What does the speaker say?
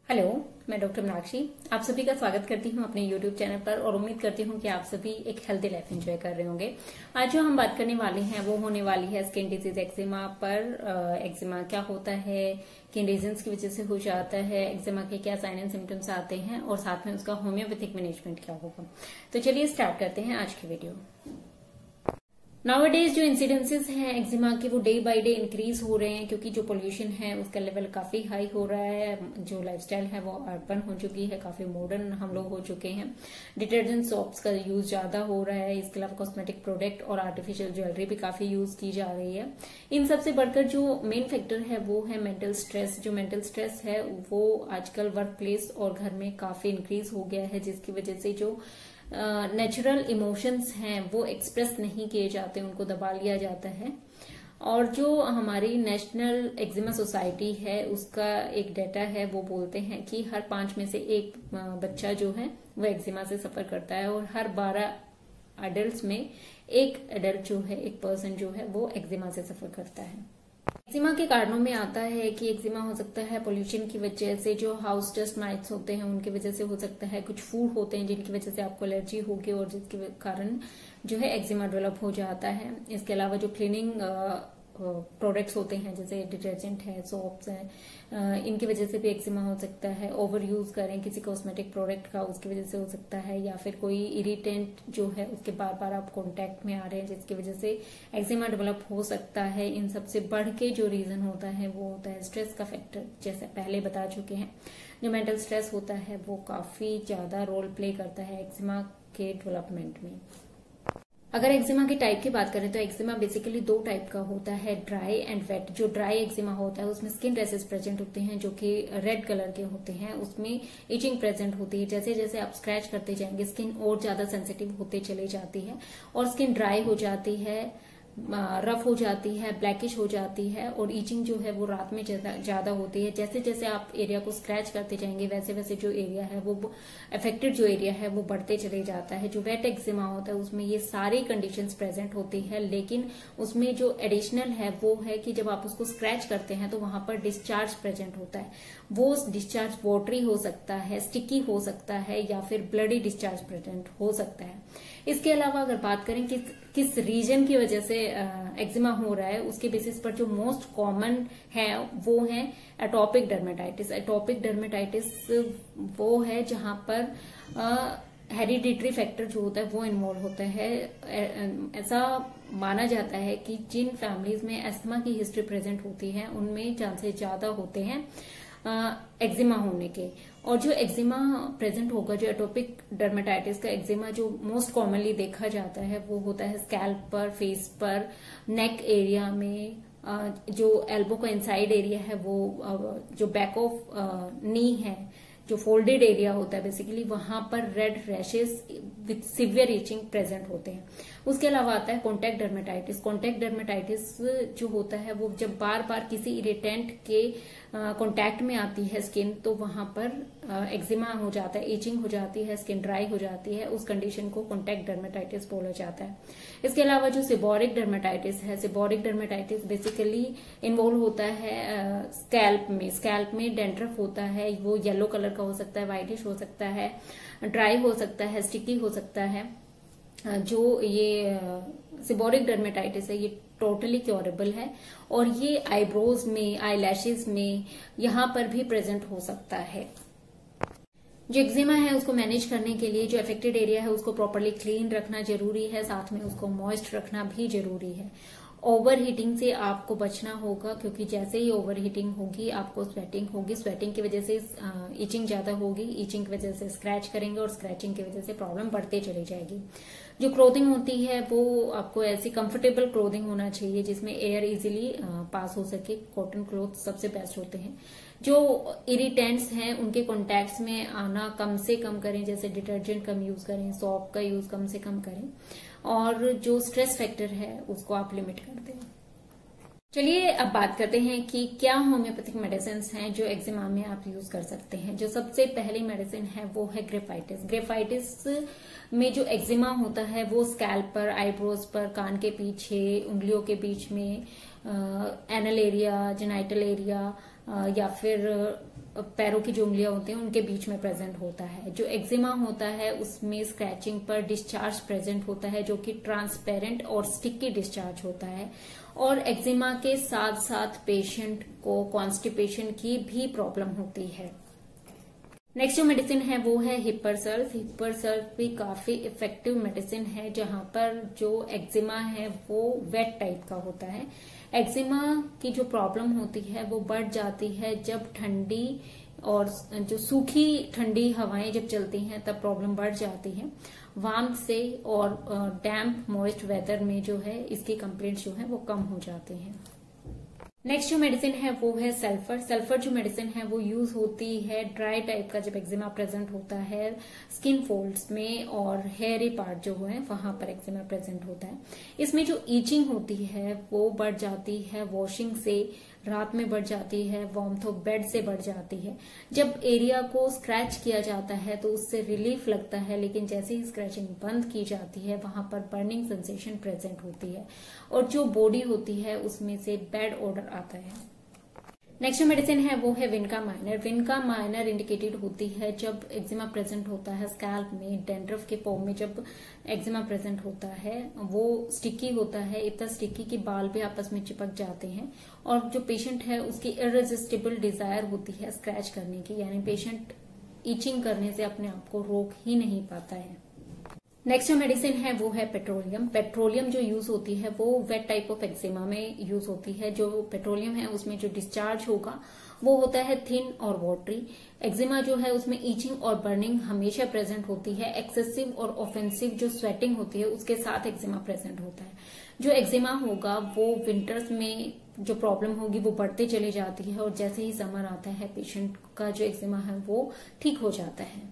Hello, मैं doctor Meenakshi आप सभी का स्वागत करती हूं अपने YouTube चैनल पर और उम्मीद करती हूं कि आप सभी एक हेल्दी लाइफ एंजॉय कर रहे होंगे। आज जो हम बात करने वाले हैं वो होने वाली है स्किन डिजीज एक्जिमा पर। एक्जिमा क्या होता है, किन रीजंस की वजह से हो जाता है, एक्जिमा के क्या साइन एंड सिम्टम्स आते हैं और साथ में उसका होम्योपैथिक मैनेजमेंट क्या होगा। तो चलिए स्टार्ट करते हैं आज की वीडियो। नाउअडेज जो इंसिडेंसेस हैं एक्जिमा के वो डे बाय डे इंक्रीज हो रहे हैं क्योंकि जो पोल्यूशन है उसका लेवल काफी हाई हो रहा है। जो लाइफस्टाइल है वो अर्बन हो चुकी है, काफी मॉडर्न हम लोग हो चुके हैं। डिटर्जेंट सोप्स का यूज ज्यादा हो रहा है, इसके अलावा कॉस्मेटिक प्रोडक्ट और आर्टिफिशियल ज्वेलरी भी काफी यूज की जा रही है। इन सबसे बढ़कर जो मेन फैक्टर है वो है मेंटल स्ट्रेस। जो मेंटल स्ट्रेस है वो आजकल वर्क प्लेस और घर में काफी इंक्रीज हो गया है, जिसकी वजह से जो नेचुरल इमोशंस हैं वो एक्सप्रेस नहीं किए जाते, उनको दबा लिया जाता है। और जो हमारी नेशनल एक्जिमा सोसाइटी है उसका एक डाटा है, वो बोलते हैं कि हर 5 में से एक बच्चा जो है वो एक्जिमा से सफर करता है और हर 12 एडल्ट्स में एक एडल्ट जो है, एक पर्सन जो है वो एक्जिमा से सफर करता है। एक्जिमा के कारणों में आता है कि एक्जिमा हो सकता है पोल्यूशन की वजह से, जो हाउस डस्ट माइट्स होते हैं उनकी वजह से हो सकता है, कुछ फूड होते हैं जिनकी वजह से आपको एलर्जी होगी और जिसके कारण जो है एक्जिमा डेवलप हो जाता है। इसके अलावा जो क्लीनिंग प्रोडक्ट्स होते हैं जैसे डिटर्जेंट है, सोप्स हैं, इनकी वजह से भी एक्जिमा हो सकता है। ओवर यूज करें किसी कॉस्मेटिक प्रोडक्ट का, उसकी वजह से हो सकता है, या फिर कोई इरिटेंट जो है उसके बार बार आप कांटेक्ट में आ रहे हैं जिसकी वजह से एक्जिमा डेवलप हो सकता है। इन सबसे बढ़ के जो रीजन होता है वो होता है स्ट्रेस का फैक्टर, जैसे पहले बता चुके हैं। जो मेंटल स्ट्रेस होता है वो काफी ज्यादा रोल प्ले करता है एक्जिमा के डेवलपमेंट में। अगर एक्जिमा की टाइप की बात करें तो एक्जिमा बेसिकली 2 टाइप का होता है, ड्राई एंड वेट। जो ड्राई एक्जिमा होता है उसमें स्किन रैशेस प्रेजेंट होते हैं जो कि रेड कलर के होते हैं, उसमें इचिंग प्रेजेंट होती है। जैसे जैसे आप स्क्रैच करते जाएंगे स्किन और ज्यादा सेंसिटिव होते चले जाती है और स्किन ड्राई हो जाती है, रफ हो जाती है, ब्लैकिश हो जाती है और ईचिंग जो है वो रात में ज्यादा होती है। जैसे जैसे आप एरिया को स्क्रैच करते जाएंगे वैसे वैसे जो एरिया है वो अफेक्टेड जो एरिया है वो बढ़ते चले जाता है। जो वेट एक्जिमा होता है उसमें ये सारी कंडीशंस प्रेजेंट होती है, लेकिन उसमें जो एडिशनल है वो है कि जब आप उसको स्क्रैच करते हैं तो वहां पर डिस्चार्ज प्रेजेंट होता है। वो डिस्चार्ज वाटरी हो सकता है, स्टिकी हो सकता है या फिर ब्लडी डिस्चार्ज प्रेजेंट हो सकता है। इसके अलावा अगर बात करें कि किस रीजन की वजह से एक्जिमा हो रहा है, उसके बेसिस पर जो मोस्ट कॉमन है वो है एटोपिक डर्मेटाइटिस। एटोपिक डर्मेटाइटिस वो है जहां पर हेरिडिटरी फैक्टर जो होता है वो इन्वॉल्व होता है। ऐसा माना जाता है कि जिन फैमिलीज में अस्थमा की हिस्ट्री प्रेजेंट होती है उनमें चांसेस ज्यादा होते हैं एक्जिमा होने के। और जो एक्जिमा प्रेजेंट होगा, जो एटोपिक डर्मेटाइटिस का एक्जिमा जो मोस्ट कॉमनली देखा जाता है वो होता है स्कैल्प पर, फेस पर, नेक एरिया में, जो एल्बो का इनसाइड एरिया है वो, जो बैक ऑफ नी है, जो फोल्डेड एरिया होता है बेसिकली वहां पर red rashes with severe itching present होते हैं। उसके अलावा आता है कॉन्टैक्ट डर्मेटाइटिस। कॉन्टैक्ट डर्मेटाइटिस जो होता है वो जब बार बार किसी इरिटेंट के कॉन्टैक्ट में आती है स्किन तो वहां पर एक्जिमा हो जाता है, इचिंग हो जाती है, स्किन ड्राई हो जाती है। उस कंडीशन को कॉन्टैक्ट डर्मेटाइटिस बोला जाता है। इसके अलावा जो सेबोरिक डर्मेटाइटिस है, सेबोरिक डर्मेटाइटिस बेसिकली इन्वॉल्व होता है स्कैल्प में डेंड्रफ होता है, वो येलो कलर का हो सकता है, व्हाइटिश हो सकता है, ड्राई हो सकता है, स्टिकी हो सकता है। जो ये सेबोरिक डर्मेटाइटिस है ये टोटली क्योरेबल है और ये आईब्रोज में, आईलैशेस में, यहाँ पर भी प्रेजेंट हो सकता है। जो एक्जिमा है उसको मैनेज करने के लिए जो अफेक्टेड एरिया है उसको प्रॉपरली क्लीन रखना जरूरी है, साथ में उसको मॉइस्ट रखना भी जरूरी है। ओवर हीटिंग से आपको बचना होगा क्योंकि जैसे ही ओवर हीटिंग होगी आपको स्वेटिंग होगी, स्वेटिंग की वजह से इचिंग ज्यादा होगी, इचिंग की वजह से स्क्रैच करेंगे और स्क्रैचिंग की वजह से प्रॉब्लम बढ़ते चली जाएगी। जो क्लोथिंग होती है वो आपको ऐसी कंफर्टेबल क्लोथिंग होना चाहिए जिसमें एयर इजीली पास हो सके। कॉटन क्लोथ सबसे बेस्ट होते हैं। जो इरिटेंट्स हैं उनके कॉन्टैक्ट्स में आना कम से कम करें, जैसे डिटर्जेंट कम यूज करें, सोप का यूज कम से कम करें और जो स्ट्रेस फैक्टर है उसको आप लिमिट कर दें। चलिए अब बात करते हैं कि क्या होम्योपैथिक मेडिसिन हैं जो एक्जिमा में आप यूज कर सकते हैं। जो सबसे पहली मेडिसिन है वो है ग्रेफाइटिस। ग्रेफाइटिस में जो एक्जिमा होता है वो स्कैल्प पर, आईब्रोज पर, कान के पीछे, उंगलियों के बीच में, एनल एरिया, जेनाइटल एरिया या फिर पैरों की जो उंगलियां होती हैं उनके बीच में प्रेजेंट होता है। जो एक्जिमा होता है उसमें स्क्रैचिंग पर डिस्चार्ज प्रेजेंट होता है जो कि ट्रांसपेरेंट और स्टिकी डिस्चार्ज होता है। और एक्जिमा के साथ साथ पेशेंट को कॉन्स्टिपेशन की भी प्रॉब्लम होती है। नेक्स्ट जो मेडिसिन है वो है हिप्परसल्फ। हिप्परसल्फ भी काफी इफेक्टिव मेडिसिन है जहां पर जो एक्जिमा है वो वेट टाइप का होता है। एक्जिमा की जो प्रॉब्लम होती है वो बढ़ जाती है जब ठंडी और जो सूखी ठंडी हवाएं जब चलती हैं तब प्रॉब्लम बढ़ जाती है। वार्म से और डैम्प मॉइस्ट वेदर में जो है इसकी कंप्लेंट्स जो है वो कम हो जाती हैं। नेक्स्ट जो मेडिसिन है वो है सल्फर। सल्फर जो मेडिसिन है वो यूज होती है ड्राई टाइप का जब एक्जिमा प्रेजेंट होता है स्किन फोल्ड्स में और हेयरी पार्ट जो है वहां पर एक्जिमा प्रेजेंट होता है। इसमें जो ईचिंग होती है वो बढ़ जाती है वॉशिंग से, रात में बढ़ जाती है, वार्मथ ऑफ बेड से बढ़ जाती है। जब एरिया को स्क्रैच किया जाता है तो उससे रिलीफ लगता है, लेकिन जैसे ही स्क्रैचिंग बंद की जाती है वहां पर बर्निंग सेंसेशन प्रेजेंट होती है और जो बॉडी होती है उसमें से बैड ऑडर आता है। नेक्स्ट जो मेडिसिन है वो है विनका माइनर। विनका माइनर इंडिकेटेड होती है जब एक्जिमा प्रेजेंट होता है स्कैल्प में, डैंड्रफ के फॉर्म में जब एक्जिमा प्रेजेंट होता है वो स्टिकी होता है, इतना स्टिकी कि बाल भी आपस में चिपक जाते हैं और जो पेशेंट है उसकी इररेजिस्टिबल डिजायर होती है स्क्रैच करने की, यानी पेशेंट ईचिंग करने से अपने आप को रोक ही नहीं पाता है। नेक्स्ट जो मेडिसिन है वो है पेट्रोलियम। पेट्रोलियम जो यूज होती है वो वेट टाइप ऑफ एक्जिमा में यूज होती है। जो पेट्रोलियम है उसमें जो डिस्चार्ज होगा वो होता है थिन और वाटरी। एक्जिमा जो है उसमें ईचिंग और बर्निंग हमेशा प्रेजेंट होती है। एक्सेसिव और ऑफेंसिव जो स्वेटिंग होती है उसके साथ एक्जिमा प्रेजेंट होता है। जो एक्जिमा होगा वो विंटर्स में जो प्रॉब्लम होगी वो बढ़ते चली जाती है और जैसे ही समर आता है पेशेंट का जो एक्जिमा है वो ठीक हो जाता है।